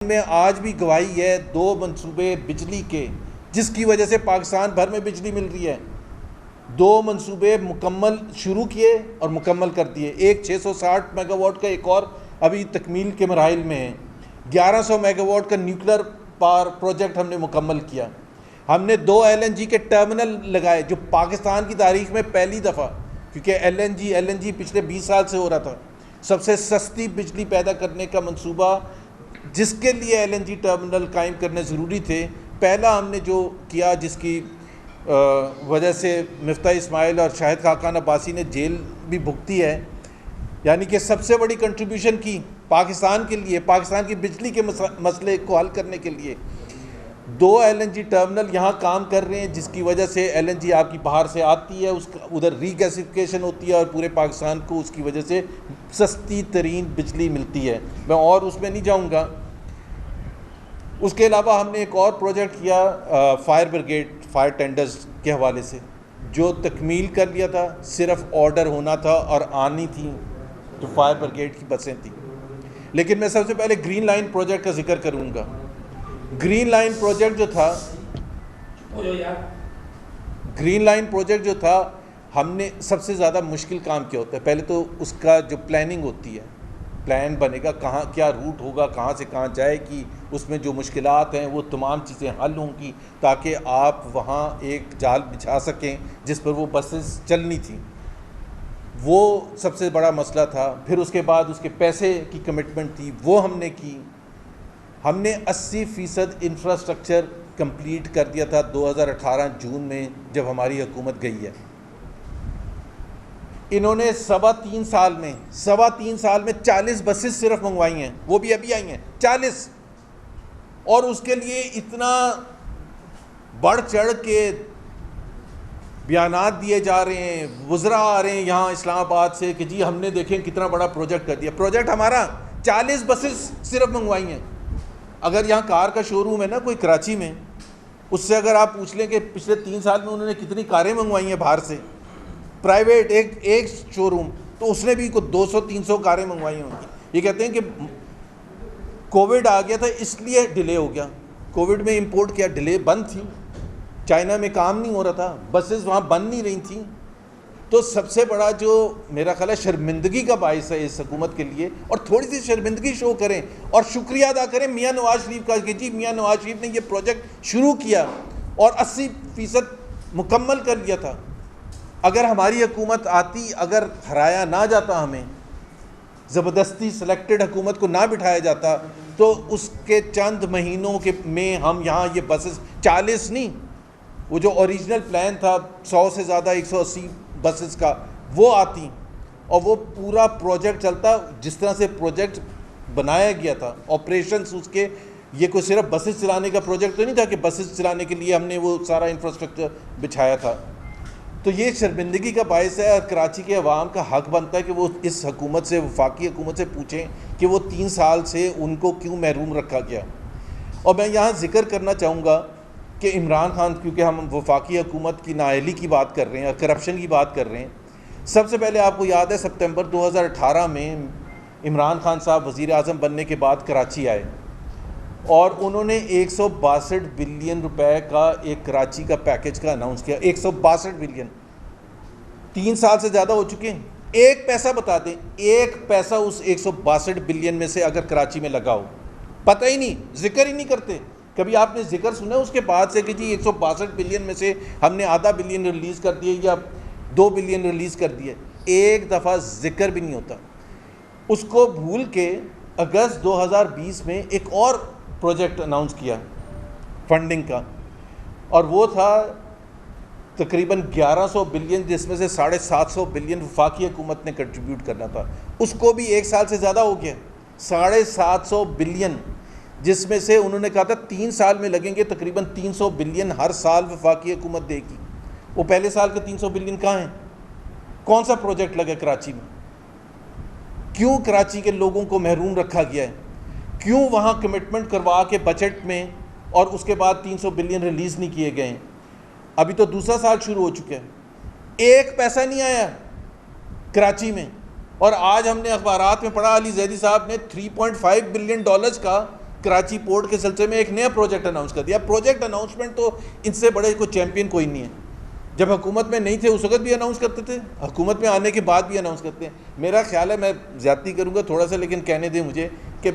میں آج بھی گواہی ہے 2 منصوبے بجلی کے جس کی وجہ سے پاکستان بھر میں بجلی مل رہی ہے. 2 منصوبے مکمل شروع کیے اور مکمل کر دیے. ایک 660 میگا واٹ کا ایک اور ابھی تکمیل کے مراحل میں ہے. 1100 میگا واٹ کا نیوکلر پاور پروجیکٹ ہم نے مکمل کیا. ہم نے 2 LNG کے ٹرمنل لگائے جو پاکستان کی تاریخ میں پہلی دفعہ, کیونکہ LNG پچھلے 20 سال سے ہو رہا تھا. سب سے سستی بجلی پیدا کرنے کا منصوبہ جس کے لیے LNG ٹرمنل قائم کرنے ضروری تھے, پہلا ہم نے جو کیا, جس کی وجہ سے مفتاح اسماعیل اور شاہد خاقان عباسی نے جیل بھی بھگتی ہے, یعنی کہ سب سے بڑی کنٹریبیوشن کی پاکستان کے لیے, پاکستان کی بجلی کے مسئلے کو حل کرنے کے لیے 2 LNG ٹرمنل یہاں کام کر رہے ہیں, جس کی وجہ سے LNG آپ کی باہر سے آتی ہے, ادھر ری گیسیفیکیشن ہوتی ہے اور پورے پاکستان کو اس کی وجہ سے سستی ترین بجلی ملتی ہے. میں اور اس میں نہیں جاؤں گا. اس کے علاوہ ہم نے ایک اور پروجیکٹ کیا فائر بریگیڈ, فائر ٹینڈرز کے حوالے سے, جو تکمیل کر لیا تھا. صرف آرڈر ہونا تھا اور آنی تھی جو فائر بریگیڈ کی بسیں تھیں. لیکن میں سب سے پہلے گرین لائن پروجیکٹ کا ذکر کروں گا. گرین لائن پروجیکٹ جو تھا, ہم نے سب سے زیادہ مشکل کام کیا ہوتا ہے. پہلے تو اس کا جو پلاننگ ہوتی ہے, پلان بنے گا, کہاں کیا روٹ ہوگا, کہاں سے کہاں جائے گی, اس میں جو مشکلات ہیں وہ تمام چیزیں حل ہوں گی تاکہ آپ وہاں ایک جال بچھا سکیں جس پر وہ بسیں چلنی تھیں. وہ سب سے بڑا مسئلہ تھا. پھر اس کے بعد اس کے پیسے کی کمٹمنٹ تھی, وہ ہم نے کی. ہم نے 80% انفراسٹرکچر کمپلیٹ کر دیا تھا 2018 جون میں جب ہماری حکومت گئی ہے. انہوں نے 3.25 سال میں 40 بسیں صرف منگوائی ہیں, وہ بھی ابھی آئی ہیں 40, اور اس کے لیے اتنا بڑھ چڑھ کے بیانات دیے جا رہے ہیں. وزراء آ رہے ہیں یہاں اسلام آباد سے کہ جی ہم نے دیکھیں کتنا بڑا پروجیکٹ کر دیا. پروجیکٹ ہمارا 40 بسیں صرف منگوائی ہیں. اگر یہاں کار کا شو روم ہے نا کوئی کراچی میں, اس سے اگر آپ پوچھ لیں کہ پچھلے 3 سال میں انہوں نے کتنی کاریں منگوائی ہیں باہر سے, پرائیویٹ ایک شو روم, تو اس نے بھی کوئی 200-300 کاریں منگوائی ہوں گی. یہ کہتے ہیں کہ کووڈ آ گیا تھا اس لیے ڈیلے ہو گیا. کووڈ میں امپورٹ کیا, ڈیلے بند تھی, چائنا میں کام نہیں ہو رہا تھا, بسز وہاں بند نہیں رہی تھیں. تو سب سے بڑا جو میرا خیال ہے شرمندگی کا باعث ہے اس حکومت کے لیے, اور تھوڑی سی شرمندگی شو کریں اور شکریہ ادا کریں میاں نواز شریف کا کہ جی میاں نواز شریف نے یہ پروجیکٹ شروع کیا اور 80% مکمل کر لیا تھا. اگر ہماری حکومت آتی, اگر ہرایا نہ جاتا, ہمیں زبردستی سلیکٹڈ حکومت کو نہ بٹھایا جاتا, تو اس کے چند مہینوں میں ہم یہاں یہ بسز 40 نہیں, وہ جو اوریجنل پلان تھا 100 سے زیادہ 180 بسز کا, وہ آتی اور وہ پورا پروجیکٹ چلتا جس طرح سے پروجیکٹ بنایا گیا تھا. آپریشنز اس کے, یہ کوئی صرف بسز چلانے کا پروجیکٹ تو نہیں تھا کہ بسز چلانے کے لیے ہم نے وہ سارا انفراسٹرکچر بچھایا تھا. تو یہ شرمندگی کا باعث ہے, اور کراچی کے عوام کا حق بنتا ہے کہ وہ اس حکومت سے, وفاقی حکومت سے پوچھیں کہ وہ 3 سال سے ان کو کیوں محروم رکھا گیا. اور میں یہاں ذکر کرنا چاہوں گا کہ عمران خان, کیونکہ ہم وفاقی حکومت کی نااہلی کی بات کر رہے ہیں اور کرپشن کی بات کر رہے ہیں, سب سے پہلے آپ کو یاد ہے سپتمبر 2018 میں عمران خان صاحب وزیر اعظم بننے کے بعد کراچی آئے اور انہوں نے 162 بلین روپے کا ایک کراچی کا پیکج کا اناؤنس کیا. 162 بلین, 3 سال سے زیادہ ہو چکے ہیں. ایک پیسہ بتا دیں, ایک پیسہ اس 162 بلین میں سے اگر کراچی میں لگا ہو, پتہ ہی نہیں, ذکر ہی نہیں کرتے. کبھی آپ نے ذکر سنا اس کے بعد سے کہ جی 162 بلین میں سے ہم نے ½ بلین ریلیز کر دیے یا 2 بلین ریلیز کر دیے؟ ایک دفعہ ذکر بھی نہیں ہوتا. اس کو بھول کے اگست 2020 میں ایک اور پروجیکٹ اناؤنس کیا فنڈنگ کا, اور وہ تھا تقریباً 1100 بلین, جس میں سے 750 بلین وفاقی حکومت نے کنٹریبیوٹ کرنا تھا. اس کو بھی 1 سال سے زیادہ ہو گیا. 750 بلین, جس میں سے انہوں نے کہا تھا 3 سال میں لگیں گے تقریباً 300 بلین ہر سال وفاقی حکومت دے گی. وہ پہلے سال کے 300 بلین کہاں ہیں؟ کون سا پروجیکٹ لگا کراچی میں؟ کیوں کراچی کے لوگوں کو محروم رکھا گیا ہے؟ کیوں وہاں کمٹمنٹ کروا کے بجٹ میں اور اس کے بعد 300 بلین ریلیز نہیں کیے گئے ہیں؟ ابھی تو دوسرا سال شروع ہو چکا ہے, ایک پیسہ نہیں آیا کراچی میں. اور آج ہم نے اخبارات میں پڑھا علی زیدی صاحب نے $3.5 بلین کا کراچی پورٹ کے سلسلے میں ایک نیا پروجیکٹ اناؤنس کر دیا. پروجیکٹ اناؤنسمنٹ تو ان سے بڑے کوئی چیمپئن کوئی نہیں ہے. جب حکومت میں نہیں تھے اس وقت بھی اناؤنس کرتے تھے, حکومت میں آنے کے بعد بھی اناؤنس کرتے ہیں. میرا خیال ہے, میں زیادتی کروں گا تھوڑا سا لیکن کہنے دیں مجھے, کہ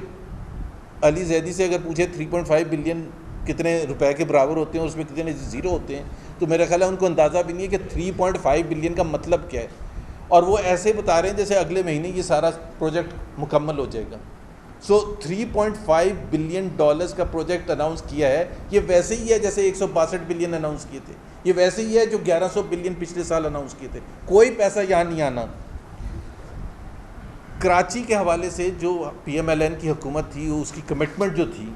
علی زیدی سے اگر پوچھے 3.5 بلین کتنے روپے کے برابر ہوتے ہیں, اس میں کتنے زیرو ہوتے ہیں, تو میرا خیال ہے ان کو اندازہ بھی نہیں ہے کہ 3.5 بلین کا مطلب کیا ہے. اور وہ ایسے بتا رہے ہیں جیسے اگلے مہینے یہ سارا پروجیکٹ مکمل ہو جائے گا. سو 3.5 بلین ڈالرز کا پروجیکٹ اناؤنس کیا ہے. یہ ویسے ہی ہے جیسے 162 بلین اناؤنس کیے تھے, یہ ویسے ہی ہے جو 1100 بلین پچھلے سال اناؤنس کیے تھے. کوئی پیسہ یہاں نہیں آنا. کراچی کے حوالے سے جو پی ایم ایل این کی حکومت تھی, اس کی کمٹمنٹ جو تھی,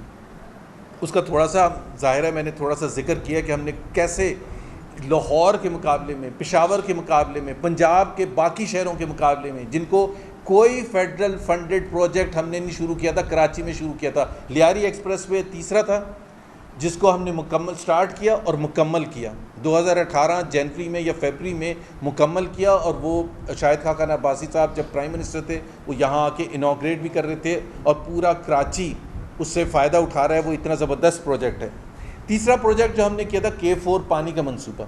اس کا تھوڑا سا ظاہر ہے میں نے تھوڑا سا ذکر کیا کہ ہم نے کیسے لاہور کے مقابلے میں, پشاور کے مقابلے میں, پنجاب کے باقی شہروں کے مقابلے میں, جن کو کوئی فیڈرل فنڈڈ پروجیکٹ ہم نے نہیں شروع کیا تھا, کراچی میں شروع کیا تھا. لیاری ایکسپریس وے تیسرا تھا جس کو ہم نے مکمل سٹارٹ کیا اور مکمل کیا 2018 جنوری میں یا فیبری میں مکمل کیا. اور وہ شاہد خاقان عباسی صاحب جب پرائم منسٹر تھے وہ یہاں آ کے انوگریٹ بھی کر رہے تھے, اور پورا کراچی اس سے فائدہ اٹھا رہا ہے. وہ اتنا زبردست پروجیکٹ ہے. تیسرا پروجیکٹ جو ہم نے کیا تھا K4 پانی کا منصوبہ.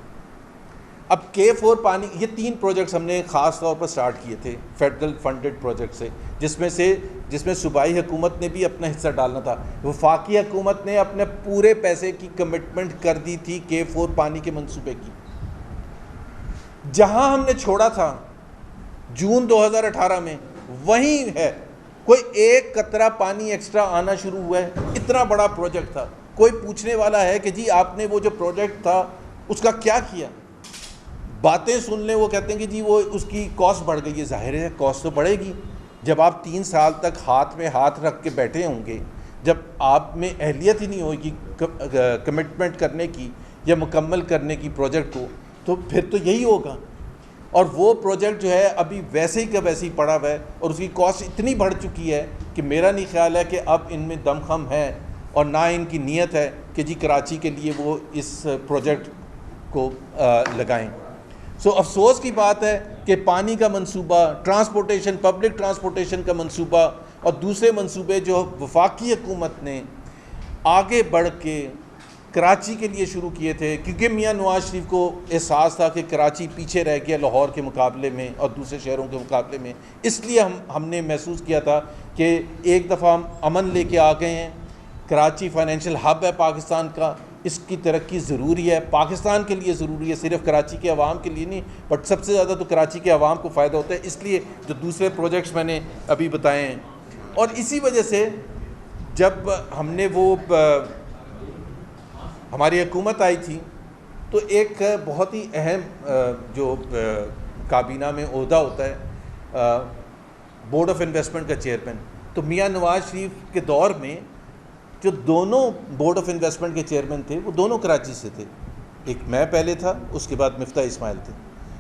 اب K4 پانی, یہ 3 پروجیکٹس ہم نے خاص طور پر سٹارٹ کیے تھے فیڈرل فنڈڈ پروجیکٹ سے, جس میں صوبائی حکومت نے بھی اپنا حصہ ڈالنا تھا. وفاقی حکومت نے اپنے پورے پیسے کی کمٹمنٹ کر دی تھی K4 پانی کے منصوبے کی. جہاں ہم نے چھوڑا تھا جون 2018 میں وہیں ہے. کوئی ایک قطرہ پانی ایکسٹرا آنا شروع ہوا ہے. اتنا بڑا پروجیکٹ تھا. کوئی پوچھنے والا ہے کہ جی آپ نے وہ جو پروجیکٹ تھا اس کا کیا کیا؟ باتیں سن لیں, وہ کہتے ہیں کہ جی وہ اس کی کاسٹ بڑھ گئی ہے. ظاہر ہے کاسٹ تو بڑھے گی. جب آپ 3 سال تک ہاتھ میں ہاتھ رکھ کے بیٹھے ہوں گے, جب آپ میں اہلیت ہی نہیں ہوگی کمٹمنٹ کرنے کی یا مکمل کرنے کی پروجیکٹ کو, تو پھر تو یہی ہوگا. اور وہ پروجیکٹ جو ہے ابھی ویسے ہی کا ویسے ہی پڑا ہوا ہے, اور اس کی کاسٹ اتنی بڑھ چکی ہے کہ میرا نہیں خیال ہے کہ اب ان میں دم خم ہے اور نہ ان کی نیت ہے کہ جی کراچی کے لیے وہ اس پروجیکٹ کو لگائیں. سو افسوس کی بات ہے کہ پانی کا منصوبہ, ٹرانسپورٹیشن, پبلک ٹرانسپورٹیشن کا منصوبہ اور دوسرے منصوبے جو وفاقی حکومت نے آگے بڑھ کے کراچی کے لیے شروع کیے تھے, کیونکہ میاں نواز شریف کو احساس تھا کہ کراچی پیچھے رہ گیا لاہور کے مقابلے میں اور دوسرے شہروں کے مقابلے میں, اس لیے ہم نے محسوس کیا تھا کہ ایک دفعہ ہم امن لے کے آ گئے ہیں. کراچی فائنینشیل ہب ہے پاکستان کا, اس کی ترقی ضروری ہے, پاکستان کے لیے ضروری ہے, صرف کراچی کے عوام کے لیے نہیں, بٹ سب سے زیادہ تو کراچی کے عوام کو فائدہ ہوتا ہے. اس لیے جو دوسرے پروجیکٹس میں نے ابھی بتائے ہیں, اور اسی وجہ سے جب ہم نے وہ ہماری حکومت آئی تھی تو ایک بہت ہی اہم جو کابینہ میں عہدہ ہوتا ہے بورڈ آف انویسٹمنٹ کا چیئرمین, تو میاں نواز شریف کے دور میں جو دونوں بورڈ آف انویسٹمنٹ کے چیئرمین تھے وہ دونوں کراچی سے تھے. ایک میں پہلے تھا, اس کے بعد مفتاح اسماعیل تھے.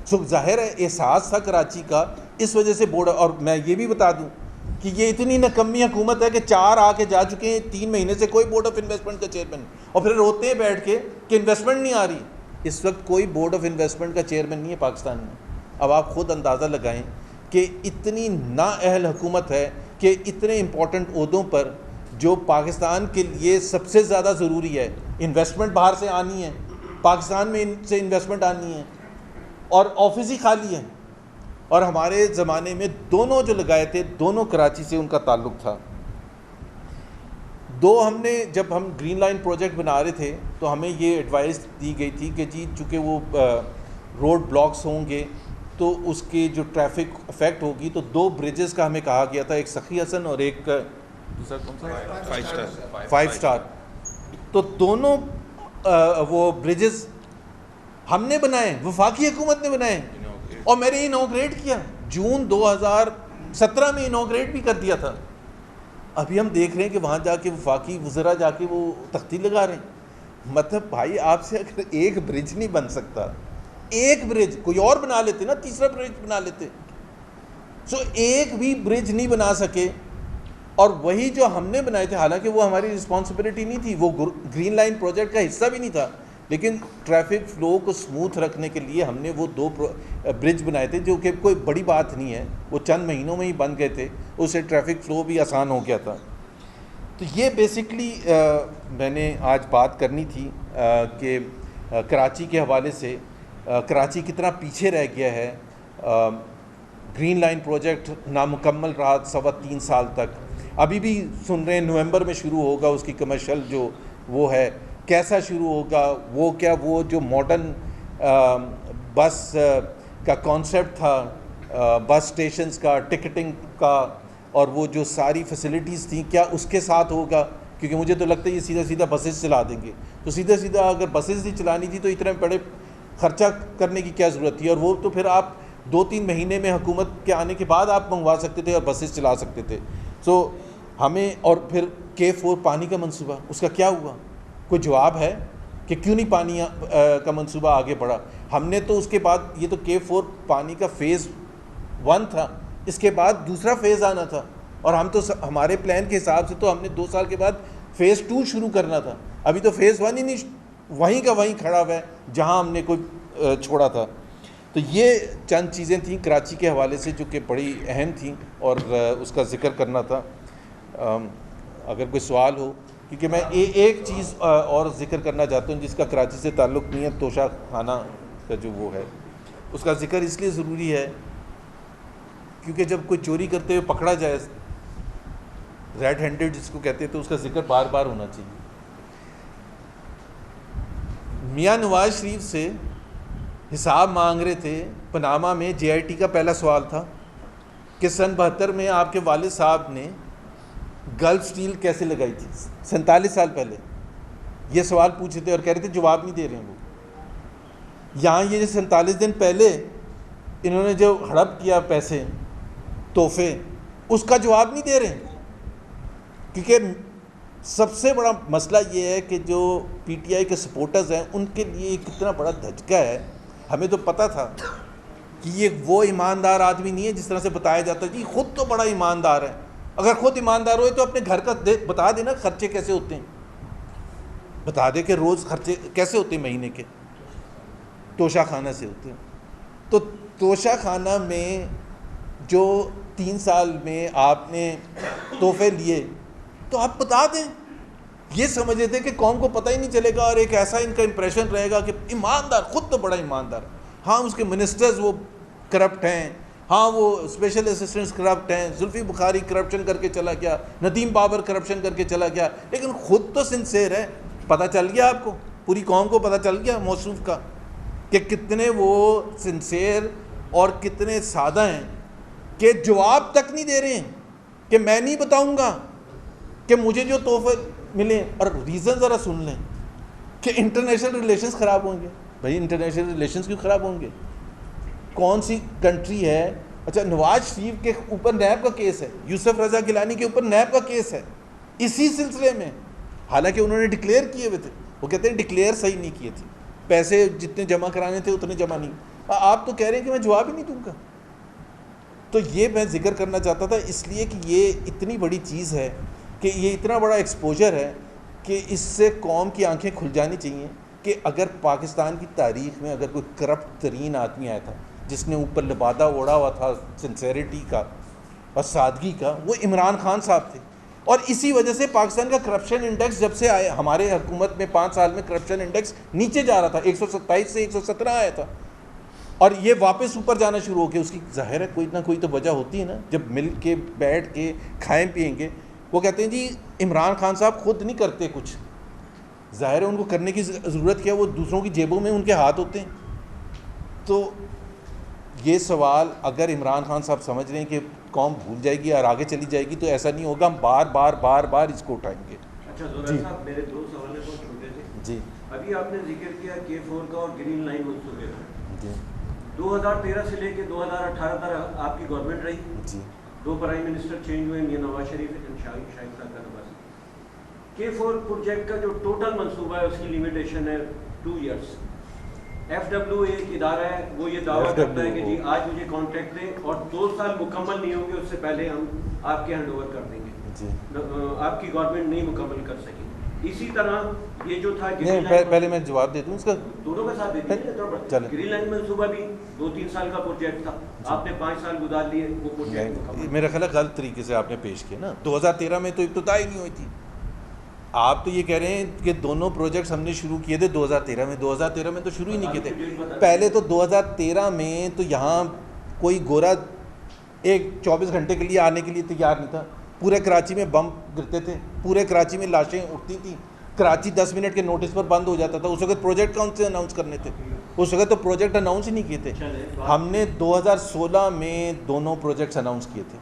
سو ظاہر ہے احساس تھا کراچی کا, اس وجہ سے بورڈ. اور میں یہ بھی بتا دوں کہ یہ اتنی نکمی حکومت ہے کہ 4 آ کے جا چکے ہیں, 3 مہینے سے کوئی بورڈ آف انویسٹمنٹ کا چیئرمین, اور پھر روتے ہیں بیٹھ کے کہ انویسٹمنٹ نہیں آ رہی. اس وقت کوئی بورڈ آف انویسٹمنٹ کا چیئرمین نہیں ہے پاکستان میں. اب آپ خود اندازہ لگائیں کہ اتنی نااہل حکومت ہے کہ اتنے امپورٹنٹ عہدوں پر جو پاکستان کے لیے سب سے زیادہ ضروری ہے, انویسٹمنٹ باہر سے آنی ہے, پاکستان میں سے انویسٹمنٹ آنی ہے, اور آفس ہی خالی ہیں. اور ہمارے زمانے میں دونوں جو لگائے تھے دونوں کراچی سے ان کا تعلق تھا. ہم نے جب ہم گرین لائن پروجیکٹ بنا رہے تھے تو ہمیں یہ ایڈوائس دی گئی تھی کہ جی چونکہ وہ روڈ بلاکس ہوں گے تو اس کے جو ٹریفک افیکٹ ہوگی, تو 2 بریجز کا ہمیں کہا گیا تھا, ایک سخی حسن اور ایک دوسرا کون سا 5 اسٹار. تو دونوں وہ بریجز ہم نے بنائے, وفاقی حکومت نے بنائے, اور میں نے انوگریٹ کیا جون 2017 میں انوگریٹ بھی کر دیا تھا. ابھی ہم دیکھ رہے ہیں کہ وہاں جا کے وفاقی وزراء جا کے وہ تختی لگا رہے ہیں. مطلب بھائی آپ سے اگر ایک برج نہیں بن سکتا, ایک برج کوئی اور بنا لیتے نا, تیسرا برج بنا لیتے. سو ایک بھی برج نہیں بنا سکے, اور وہی جو ہم نے بنائے تھے, حالانکہ وہ ہماری رسپانسبلٹی نہیں تھی, وہ گرین لائن پروجیکٹ کا حصہ بھی نہیں تھا, لیکن ٹریفک فلو کو سموتھ رکھنے کے لیے ہم نے وہ 2 برج بنائے تھے, جو کہ کوئی بڑی بات نہیں ہے, وہ چند مہینوں میں ہی بن گئے تھے, اس سے ٹریفک فلو بھی آسان ہو گیا تھا. تو یہ بیسکلی میں نے آج بات کرنی تھی کہ کراچی کے حوالے سے کراچی کتنا پیچھے رہ گیا ہے. گرین لائن پروجیکٹ نامکمل رہا 3.25 سال تک. ابھی بھی سن رہے ہیں نومبر میں شروع ہوگا اس کی کمرشل جو وہ ہے. کیسا شروع ہوگا وہ کیا وہ جو ماڈرن بس کا کانسیپٹ تھا بس اسٹیشنز کا ٹکٹنگ کا اور وہ جو ساری فیسلٹیز تھیں کیا اس کے ساتھ ہوگا؟ کیونکہ مجھے تو لگتا ہے یہ سیدھا سیدھا بسز چلا دیں گے. تو سیدھا سیدھا اگر بسز ہی چلانی تھی تو اتنے بڑے خرچہ کرنے کی کیا ضرورت تھی؟ اور وہ تو پھر آپ 2-3 مہینے میں حکومت کے آنے کے بعد آپ منگوا سکتے تھے اور بسز چلا سکتے تھے. سو ہمیں اور پھر K4 پانی کا منصوبہ اس کا کیا ہوا؟ کوئی جواب ہے کہ کیوں نہیں پانی کا منصوبہ آگے بڑھا؟ ہم نے تو اس کے بعد یہ تو K4 پانی کا فیز 1 تھا, اس کے بعد دوسرا فیز آنا تھا اور ہم تو ہمارے پلان کے حساب سے تو ہم نے 2 سال کے بعد فیز 2 شروع کرنا تھا. ابھی تو فیز 1 ہی نہیں وہیں کا وہیں کھڑا ہوا ہے جہاں ہم نے کوئی چھوڑا تھا. تو یہ چند چیزیں تھیں کراچی کے حوالے سے جو کہ بڑی اہم تھیں اور اس کا ذکر کرنا تھا. اگر کوئی سوال ہو, کیونکہ میں ایک چیز اور ذکر کرنا چاہتا ہوں جس کا کراچی سے تعلق نہیں ہے, توشہ خانہ کا جو وہ ہے اس کا ذکر اس لیے ضروری ہے کیونکہ جب کوئی چوری کرتے ہوئے پکڑا جائے ریڈ ہینڈڈ جس کو کہتے ہیں تو اس کا ذکر بار بار ہونا چاہیے. میاں نواز شریف سے حساب مانگ رہے تھے پاناما میں. JIT کا پہلا سوال تھا کہ سن 72 میں آپ کے والد صاحب نے گلف سٹیل کیسے لگائی تھی. 47 سال پہلے یہ سوال پوچھے تھے اور کہہ رہے تھے جواب نہیں دے رہے ہیں وہ. یہاں یہ 47 دن پہلے انہوں نے جو ہڑپ کیا پیسے تحفے اس کا جواب نہیں دے رہے ہیں. کیونکہ سب سے بڑا مسئلہ یہ ہے کہ جو PTI کے سپورٹرز ہیں ان کے لیے کتنا بڑا دھچکا ہے. ہمیں تو پتہ تھا کہ یہ وہ ایماندار آدمی نہیں ہے جس طرح سے بتایا جاتا ہے. جی خود تو بڑا ایماندار ہے. اگر خود ایماندار ہوئے تو اپنے گھر کا بتا دے نا خرچے کیسے ہوتے ہیں, بتا دے کہ روز خرچے کیسے ہوتے ہیں مہینے کے. توشہ خانہ سے ہوتے ہیں. تو توشہ خانہ میں جو 3 سال میں آپ نے تحفے لیے تو آپ بتا دیں. یہ سمجھے تھے کہ قوم کو پتہ ہی نہیں چلے گا اور ایک ایسا ان کا امپریشن رہے گا کہ ایماندار, خود تو بڑا ایماندار. ہاں اس کے منسٹرز وہ کرپٹ ہیں, ہاں وہ اسپیشل اسسٹنٹس کرپٹ ہیں, زلفی بخاری کرپشن کر کے چلا گیا, ندیم بابر کرپشن کر کے چلا گیا, لیکن خود تو سنسیئر ہے. پتہ چل گیا آپ کو, پوری قوم کو پتہ چل گیا موصوف کا کہ کتنے وہ سنسیئر اور کتنے سادہ ہیں کہ جواب تک نہیں دے رہے ہیں کہ میں نہیں بتاؤں گا کہ مجھے جو تحفے ملے. اور ریزن ذرا سن لیں کہ انٹرنیشنل ریلیشنز خراب ہوں گے. بھائی انٹرنیشنل ریلیشنز کیوں خراب ہوں گے؟ کون سی کنٹری ہے؟ اچھا نواز شریف کے اوپر نیب کا کیس ہے, یوسف رضا گیلانی کے اوپر نیب کا کیس ہے اسی سلسلے میں. حالانکہ انہوں نے ڈکلیئر کیے ہوئے تھے, وہ کہتے ہیں ڈکلیئر صحیح نہیں کیے تھے, پیسے جتنے جمع کرانے تھے اتنے جمع نہیں. آپ تو کہہ رہے ہیں کہ میں جواب ہی نہیں دوں گا. تو یہ میں ذکر کرنا چاہتا تھا اس لیے کہ یہ اتنی بڑی چیز ہے کہ یہ اتنا بڑا ایکسپوجر ہے کہ اس سے قوم کی آنکھیں کھل جانی چاہیے کہ اگر پاکستان کی تاریخ میں اگر کوئی کرپٹ ترین آدمی آیا تھا جس نے اوپر لبادہ اوڑا ہوا تھا سنسیریٹی کا اور سادگی کا, وہ عمران خان صاحب تھے. اور اسی وجہ سے پاکستان کا کرپشن انڈیکس جب سے آیا ہمارے حکومت میں 5 سال میں کرپشن انڈیکس نیچے جا رہا تھا, 127 سے 117 آیا تھا اور یہ واپس اوپر جانا شروع ہو گیا. اس کی ظاہر ہے کوئی نہ کوئی تو وجہ ہوتی ہے نا. جب مل کے بیٹھ کے کھائیں پئیں گے, وہ کہتے ہیں جی عمران خان صاحب خود نہیں کرتے کچھ, ظاہر ہے ان کو کرنے کی ضرورت کیا, وہ دوسروں کی جیبوں میں ان کے ہاتھ ہوتے ہیں. تو یہ سوال اگر عمران خان صاحب سمجھ رہے ہیں کہ قوم بھول جائے گی اور آگے چلی جائے گی تو ایسا نہیں ہوگا, ہم بار بار اس کو اٹھائیں گے. اچھا زہیر صاحب میرے 2 سوال ہیں بہت چھوٹے سے. جی ابھی آپ نے ذکر کیا K4 کا اور گرین لائن منصوبے کا. جی 2013 سے لے کے 2018 تک آپ کی گورنمنٹ رہی. جی 2 پرائم منسٹر چینج ہوئے, میاں نواز شریف شاہد صاحب کا نواز. K4 پروجیکٹ کا جو ٹوٹل منصوبہ ہے اس کی لیمیٹیشن ہے 2 ایئرس. FW ایک ادارہ ہے, وہ یہ دعویٰ کرتا ہے کہ جی آج مجھے کانٹریکٹ دیں اور 2 سال مکمل نہیں ہوں گے اس سے پہلے ہم آپ کے ہینڈ اوور کر دیں گے. آپ کی گورنمنٹ نہیں مکمل کر سکی. اسی طرح یہ جو تھا پہلے میں جواب دے دوں اس کا, دونوں کا ساتھ دیتے ہیں. گرین لائن منصوبہ بھی 2-3 سال کا پروجیکٹ تھا, آپ نے 5 سال گزار لیے وہ پروجیکٹ. میرا خیال ہے غلط طریقے سے آپ نے پیش کیا نا. 2013 میں تو ابتدا ہی نہیں ہوئی تھی, آپ تو یہ کہہ رہے ہیں کہ دونوں پروجیکٹس ہم نے شروع کیے تھے 2013 میں. 2013 میں تو شروع ہی نہیں کیے تھے. پہلے تو 2013 میں تو یہاں کوئی گورا ایک 24 گھنٹے کے لیے آنے کے لیے تیار نہیں تھا. پورے کراچی میں بم گرتے تھے, پورے کراچی میں لاشیں اٹھتی تھیں, کراچی 10 منٹ کے نوٹس پر بند ہو جاتا تھا. اس وقت پروجیکٹ کون سے اناؤنس کرنے تھے؟ اس وقت تو پروجیکٹ اناؤنس ہی نہیں کیے تھے. ہم نے 2016 میں دونوں پروجیکٹس اناؤنس کیے تھے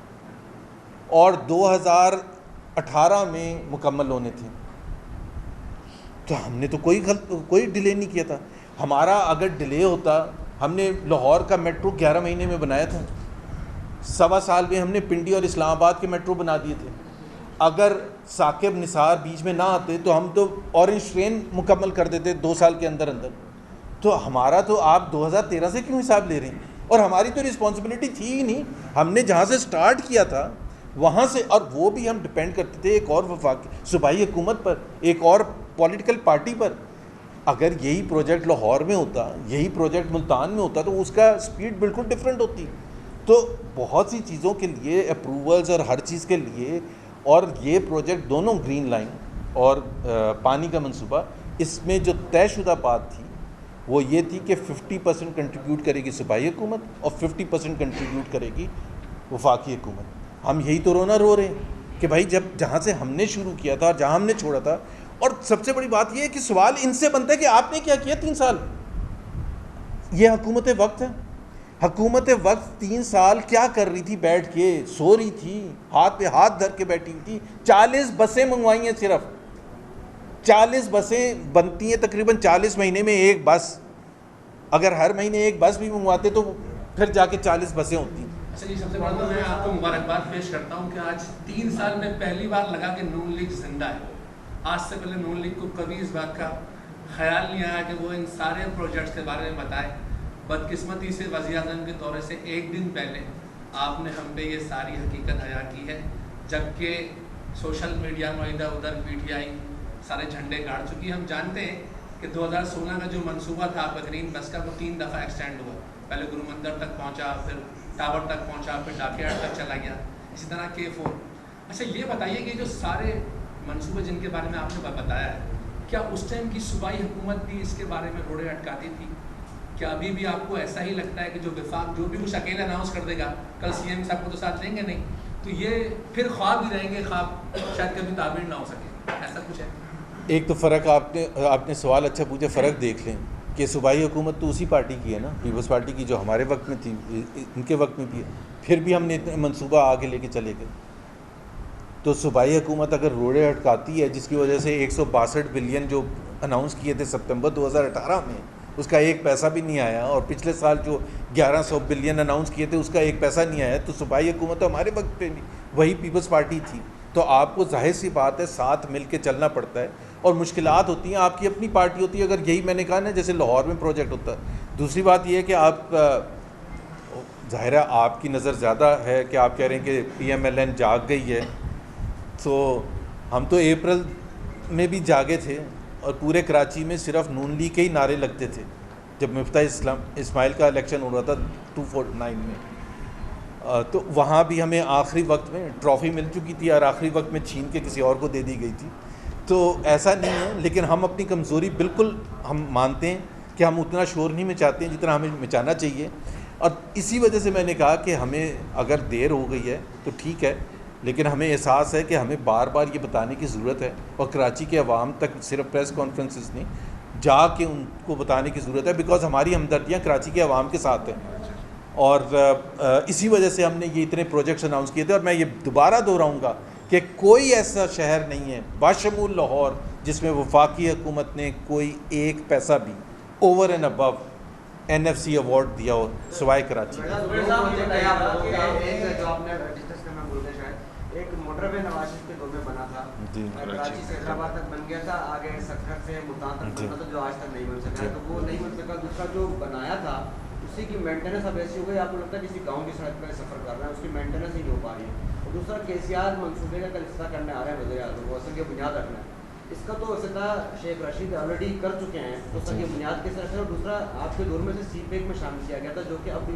اور 2018 میں مکمل ہونے تھے. تو ہم نے تو کوئی ڈیلے نہیں کیا تھا. ہمارا اگر ڈیلے ہوتا, ہم نے لاہور کا میٹرو 11 مہینے میں بنایا تھا, 1.25 سال میں ہم نے پنڈی اور اسلام آباد کے میٹرو بنا دیے تھے. اگر ثاقب نثار بیچ میں نہ آتے تو ہم تو اورنج ٹرین مکمل کر دیتے 2 سال کے اندر اندر. تو ہمارا تو آپ 2013 سے کیوں حساب لے رہے ہیں؟ اور ہماری تو رسپانسبلٹی تھی ہی نہیں. ہم نے جہاں سے سٹارٹ کیا تھا وہاں سے, اور وہ بھی ہم ڈپینڈ کرتے تھے ایک اور وفاقی صوبائی حکومت پر, ایک اور پولیٹیکل پارٹی پر. اگر یہی پروجیکٹ لاہور میں ہوتا, یہی پروجیکٹ ملتان میں ہوتا تو اس کا سپیڈ بالکل ڈفرینٹ ہوتی. تو بہت سی چیزوں کے لیے اپروولز اور ہر چیز کے لیے, اور یہ پروجیکٹ دونوں گرین لائن اور پانی کا منصوبہ, اس میں جو طے شدہ بات تھی وہ یہ تھی کہ 50% کنٹریبیوٹ کرے گی صوبائی حکومت اور 50% کنٹریبیوٹ کرے گی وفاقی حکومت. ہم یہی تو رونا رو رہے ہیں کہ بھائی جب جہاں سے ہم نے شروع کیا تھا اور جہاں ہم نے چھوڑا تھا. اور سب سے بڑی بات یہ ہے کہ سوال ان سے بنتا ہے کہ آپ نے کیا کیا 3 سال. یہ حکومت وقت ہے. حکومت وقت 3 سال کیا کر رہی تھی؟ بیٹھ کے سو رہی تھی, ہاتھ پہ ہاتھ دھر کے بیٹھی ہوئی تھی. 40 بسیں منگوائی ہیں, صرف 40 بسیں بنتی ہیں تقریباً 40 مہینے میں ایک بس. اگر ہر مہینے ایک بس بھی منگواتے تو پھر جا کے 40 بسیں ہوتی. اچھا جی, سب سے پہلے میں آپ کو مبارکباد پیش کرتا ہوں کہ آج 3 سال میں پہلی بار لگا کہ نون لیگ زندہ ہے. آج سے پہلے نون لیگ کو کبھی اس بات کا خیال نہیں آیا کہ وہ ان سارے پروجیکٹس کے بارے میں بتائے. بدقسمتی سے وزیر اعظم کے دورے سے ایک دن پہلے آپ نے ہم پہ یہ ساری حقیقت عیا کی ہے, جبکہ سوشل میڈیا میں ادھر ادھر PTI سارے جھنڈے گاڑ چکی. ہم جانتے ہیں کہ 2016 کا جو منصوبہ تھا آپ کا گرین بس کا, وہ 3 دفعہ ایکسٹینڈ ہوا. پہلے گرو مندر تک پہنچا, پھر ٹاور تک پہنچا, پھر ڈاکیار تک چلا گیا, اسی طرح K4. اچھا یہ بتائیے کہ جو سارے منصوبے جن کے بارے میں آپ نے بتایا ہے, کیا اس ٹائم کی صوبائی حکومت بھی اس کے بارے میں روڑے اٹکاتی تھی؟ کیا ابھی بھی آپ کو ایسا ہی لگتا ہے کہ جو وفاق جو بھی کچھ اکیلے اناؤنس کر دے گا, کل CM صاحب کو تو ساتھ لیں گے نہیں, تو یہ پھر خواب ہی رہیں گے, خواب شاید کبھی تعبیر نہ ہو سکے, ایسا کچھ ہے؟ ایک تو فرق آپ نے سوال اچھا پوچھا. فرق دیکھ لیں کہ صوبائی حکومت تو اسی پارٹی کی ہے نا, پیپلز پارٹی کی, جو ہمارے وقت میں تھی ان کے وقت میں بھی ہے. پھر بھی ہم نے منصوبہ آگے لے کے چلے گئے. تو صوبائی حکومت اگر روڑے اٹکاتی ہے, جس کی وجہ سے 162 بلین جو اناؤنس کیے تھے سپتمبر 2018 میں, اس کا ایک پیسہ بھی نہیں آیا, اور پچھلے سال جو 1100 بلین اناؤنس کیے تھے اس کا ایک پیسہ نہیں آیا, تو صوبائی حکومت تو ہمارے وقت پہ بھی وہی پیپلز پارٹی تھی. تو آپ کو ظاہر سی بات ہے ساتھ مل کے چلنا پڑتا ہے, اور مشکلات ہوتی ہیں. آپ کی اپنی پارٹی ہوتی ہے, اگر یہی میں نے کہا نا جیسے لاہور میں پروجیکٹ ہوتا ہے. دوسری بات یہ ہے کہ آپ ظاہر ہے آپ کی نظر زیادہ ہے کہ آپ کہہ رہے ہیں کہ PMLN جاگ گئی ہے, تو ہم تو اپریل میں بھی جاگے تھے, اور پورے کراچی میں صرف نون لیگ کے ہی نعرے لگتے تھے جب مفتاح اسماعیل کا الیکشن ہو رہا تھا 2009 میں. تو وہاں بھی ہمیں آخری وقت میں ٹرافی مل چکی تھی, اور آخری وقت میں چھین کے کسی اور کو دے دی گئی تھی. تو ایسا نہیں ہے, لیکن ہم اپنی کمزوری بالکل ہم مانتے ہیں کہ ہم اتنا شور نہیں مچاتے ہیں جتنا ہمیں مچانا چاہیے. اور اسی وجہ سے میں نے کہا کہ ہمیں اگر دیر ہو گئی ہے تو ٹھیک ہے, لیکن ہمیں احساس ہے کہ ہمیں بار بار یہ بتانے کی ضرورت ہے, اور کراچی کے عوام تک صرف پریس کانفرنسز نہیں, جا کے ان کو بتانے کی ضرورت ہے, بیکاز ہماری ہمدردیاں کراچی کے عوام کے ساتھ ہیں. اور اسی وجہ سے ہم نے یہ اتنے پروجیکٹس اناؤنس کیے تھے. اور میں یہ دوبارہ دہراؤں گا کہ کوئی ایسا شہر نہیں ہے باشمول لاہور جس میں وفاقی حکومت نے کوئی ایک پیسہ بھی over and above NFC award دیا ہو سوائے کراچی. ایک موٹر وے نواز شریف کے دور میں بنا تھا, کراچی سے حیدرآباد تک بن گیا تھا, آگے سکھر سے ملتان تک بنا تھا, جو آج تک نہیں بن سکا ہے. تو وہ نہیں بن سکا. دوسرا جو بنایا تھا اسی کی مینٹیننس اب ایسی ہو گئی, آپ کو لگتا ہے کسی گاؤں کی سڑک پہ سفر کر رہا ہے, اس کی مینٹیننس ہی نہیں ہو پا رہی ہے. اور دوسرا KCR منصوبے کا افتتاح کرنے آ رہے ہیں وزیر اعظم, وہ اصل کی بنیاد رکھنا ہے. اس کا تو سطح شیخ رشید آلریڈی کر چکے ہیں، تو سر یہ بنیاد کیسے رکھا ہے؟ اور دوسرا آپ کے دور میں سے سی پیک میں شامل کیا گیا تھا جو کہ اب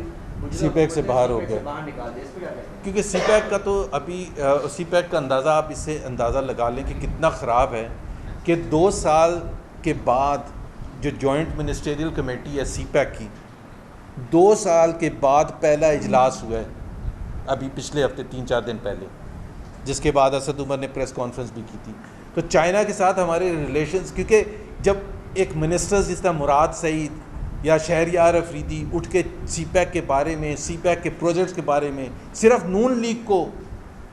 سی پیک سے باہر ہو گیا، باہر نکال دیا، اس پہ کیا کہتے ہیں؟ کیونکہ سی پیک کا تو ابھی سی پیک کا اندازہ آپ اس سے اندازہ لگا لیں کہ کتنا خراب ہے کہ 2 سال کے بعد جو جوائنٹ منسٹریل کمیٹی ہے سی پیک کی، 2 سال کے بعد پہلا اجلاس ہوا ہے ابھی پچھلے ہفتے 3-4 دن پہلے، جس کے بعد اسد عمر نے پریس کانفرنس بھی کی تھی. تو چائنا کے ساتھ ہمارے ریلیشنز، کیونکہ جب ایک منسٹر جس طرح مراد سعید یا شہریار افریدی اٹھ کے سی پیک کے بارے میں، سی پیک کے پروجیکٹس کے بارے میں، صرف نون لیگ کو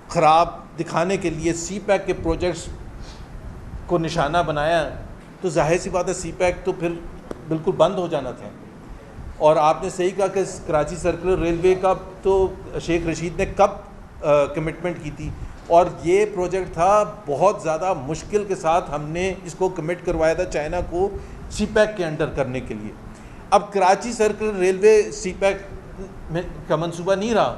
خراب دکھانے کے لیے سی پیک کے پروجیکٹس کو نشانہ بنایا، تو ظاہر سی بات ہے سی پیک تو پھر بالکل بند ہو جانا تھا. اور آپ نے صحیح کہا کہ کراچی سرکلر ریلوے کا تو شیخ رشید نے کب کمٹمنٹ کی تھی، اور یہ پروجیکٹ تھا بہت زیادہ مشکل کے ساتھ ہم نے اس کو کمٹ کروایا تھا چائنا کو سی پیک کے انڈر کرنے کے لیے. اب کراچی سرکلر ریلوے سی پیک کا منصوبہ نہیں رہا،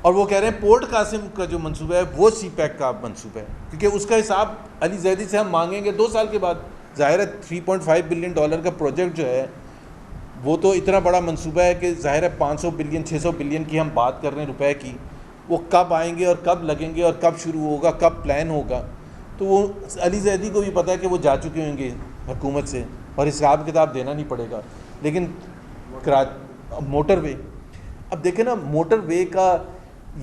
اور وہ کہہ رہے ہیں پورٹ قاسم کا جو منصوبہ ہے وہ سی پیک کا منصوبہ ہے، کیونکہ اس کا حساب علی زیدی سے ہم مانگیں گے 2 سال کے بعد. ظاہر ہے $3.5 بلین کا پروجیکٹ جو ہے وہ تو اتنا بڑا منصوبہ ہے کہ ظاہر ہے 500 بلین 600 بلین کی ہم بات کر رہے ہیں روپے کی، وہ کب آئیں گے اور کب لگیں گے اور کب شروع ہوگا، کب پلان ہوگا. تو وہ علی زیدی کو بھی پتہ ہے کہ وہ جا چکے ہوں گے حکومت سے اور حساب کتاب دینا نہیں پڑے گا. لیکن موٹر وے، اب دیکھیں نا موٹر وے کا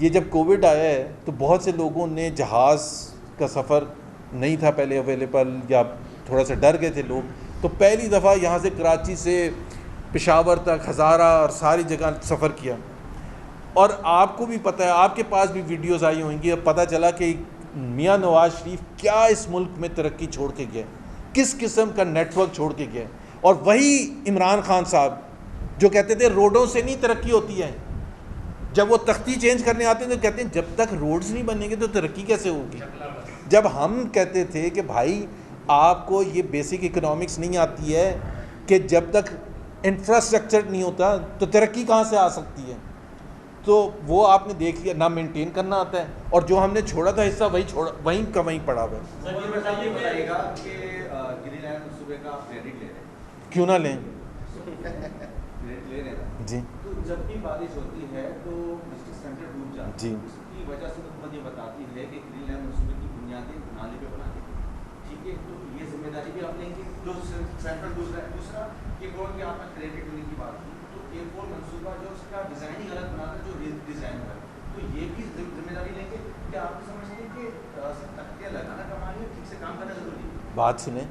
یہ جب کووڈ آیا ہے تو بہت سے لوگوں نے جہاز کا سفر نہیں تھا پہلے اویلیبل، یا تھوڑا سا ڈر گئے تھے لوگ، تو پہلی دفعہ یہاں سے کراچی سے پشاور تک ہزارہ اور ساری جگہ سفر کیا. اور آپ کو بھی پتہ ہے، آپ کے پاس بھی ویڈیوز آئی ہوئیں گی، اب پتہ چلا کہ میاں نواز شریف کیا اس ملک میں ترقی چھوڑ کے گیا، کس قسم کا نیٹ ورک چھوڑ کے گیا. اور وہی عمران خان صاحب جو کہتے تھے روڈوں سے نہیں ترقی ہوتی ہے، جب وہ تختی چینج کرنے آتے ہیں تو کہتے ہیں جب تک روڈز نہیں بنیں گے تو ترقی کیسے ہوگی. جب ہم کہتے تھے کہ بھائی آپ کو یہ بیسک اکنامکس نہیں آتی ہے کہ جب تک انفراسٹرکچر نہیں ہوتا تو ترقی کہاں سے آ سکتی ہے، تو وہ آپ نے دیکھ لیا، نہ مینٹین کرنا آتا ہے، اور جو ہم نے چھوڑا تھا حصہ وہیں کا وہیں پڑا ہوا ہے. سر یہ بتائیے گا کہ گرین لینڈ منصوبے کا آپ کریڈٹ لے رہے ہیں، کیوں نہ لیں؟ کریڈٹ لے رہے ہیں جی. تو جب بھی بارش ہوتی ہے تو ڈسٹرکٹ سینٹر ڈوب جاتا ہے، جی. اس کی وجہ سے حکومت یہ بتاتی ہے کہ گرین لینڈ منصوبے کی بنیادیں نالے پہ بنا دی، ٹھیک ہے، تو یہ ذمہ داری بھی آپ لیں گے جو سینٹرل ڈوب رہا ہے. دوسرا ایک اور کہ آپ نے کریڈٹ لینے کی بات کی، تو ایک اور منصوبہ جو اس کا ڈیزائن ہی غلط بنا تھا، جو ڈیزائن ہوا ہے، تو یہ بھی ذمہ داری لیں گے کہ آپ سمجھتے ہیں کہ تختیاں لگانا کمانی ہے، ٹھیک سے کام کرنا ضروری ہے. بات سنیں،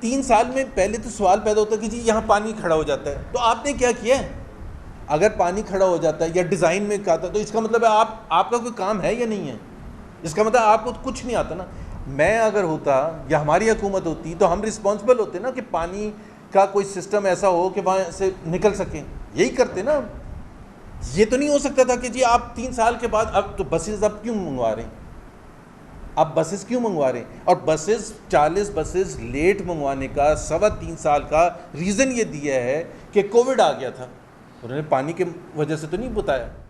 3 سال میں پہلے تو سوال پیدا ہوتا ہے کہ جی یہاں پانی کھڑا ہو جاتا ہے، تو آپ نے کیا کیا ہے؟ اگر پانی کھڑا ہو جاتا ہے یا ڈیزائن میں کہا تھا تو اس کا مطلب ہے آپ کا کوئی کام ہے یا نہیں ہے، اس کا مطلب آپ کو کچھ نہیں آتا نا. میں اگر ہوتا یا ہماری حکومت ہوتی تو ہم رسپانسبل ہوتے نا کہ پانی کا کوئی سسٹم ایسا ہو کہ وہاں سے نکل سکیں، یہی کرتے نا. یہ تو نہیں ہو سکتا تھا کہ جی آپ 3 سال کے بعد اب تو بسیز اب کیوں منگوا رہے ہیں، آپ بسیز کیوں منگوا رہے ہیں؟ اور بسیز 40 بسیز لیٹ منگوانے کا 3.25 سال کا ریزن یہ دیا ہے کہ کووڈ آ گیا تھا، انہوں نے پانی کی وجہ سے تو نہیں بتایا.